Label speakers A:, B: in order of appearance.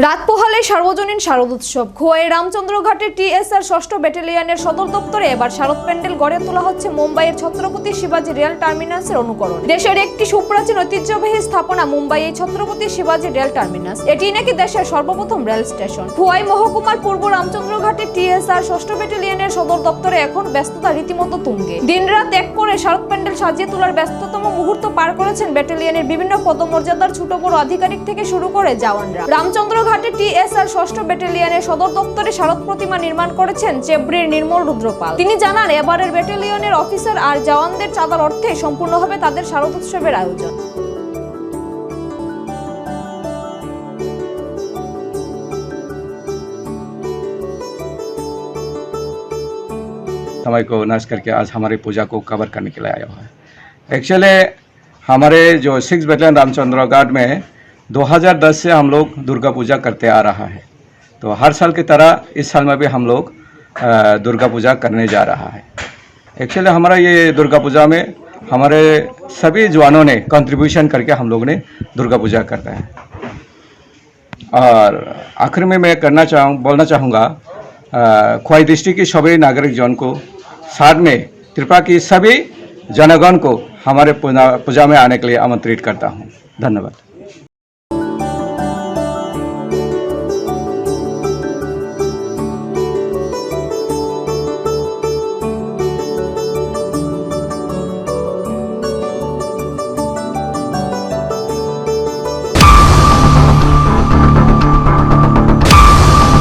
A: রাত পোহালে সার্বজনীন শারদোৎসব। খোয়াই রামচন্দ্রঘাটের টিএসআর ৬ষ্ঠ ব্যাটালিয়নের সদর দপ্তরে এবার শারদ প্যান্ডেল গড়ে তোলা হচ্ছে মুম্বাইয়ের ছত্রপতি শিবাজি রেল টার্মিনাসের অনুকরণ। দেশের একটি সুপ্রাচীন ঐতিহ্যবাহী স্থাপনা মুম্বাই এই ছত্রপতি শিবাজি রেল টার্মিনাস। এটি নাকি দেশের সর্বপ্রথম রেল স্টেশন। খোয়াই মহকুমার পূর্ব রামচন্দ্রঘাটের টিএসআর ৬ষ্ঠ ব্যাটালিয়নের সদর দপ্তরে এখন ব্যস্ততা রীতিমতো তুঙ্গে। দিনরাত এক করে শারদ প্যান্ডেল সাজিয়ে তোলার ব্যস্ততম মুহূর্ত পার করেছেন ব্যাটালিয়নের বিভিন্ন পদমর্যাদার ছোট বড় আধিকারিক থেকে শুরু করে জওয়ানরা। রামচন্দ্রঘাটে টিএসআর ৬ষ্ঠ ব্যাটালিয়নের সদর দপ্তরে শারদ প্রতিমা নির্মাণ করেছেন চেব্রির নির্মল রুদ্রপাল। তিনি জানান, এবারের ব্যাটালিয়নের অফিসার আর জওয়ানদের চাঁদার অর্থে সম্পূর্ণ হবে তাদের শারদ উৎসবের আয়োজন।
B: समय को नष्ट करके आज हमारी पूजा को कवर करने के लिए आया हुआ है। एक्चुअली हमारे जो 6 बैटलियन रामचंद्रघाट में 2010 से हम लोग दुर्गा पूजा करते आ रहा है, तो हर साल की तरह इस साल में भी हम लोग दुर्गा पूजा करने जा रहा है। एक्चुअली हमारा ये दुर्गा पूजा में हमारे सभी जवानों ने कंट्रीब्यूशन करके हम लोग ने दुर्गा पूजा करता है। और आखिर में मैं बोलना चाहूँगा खोवाई डिस्ट्रिक्ट के सभी नागरिक जन को, साथ में त्रिपुरा की सभी जनगण को हमारे पूजा में आने के लिए आमंत्रित करता हूँ। धन्यवाद।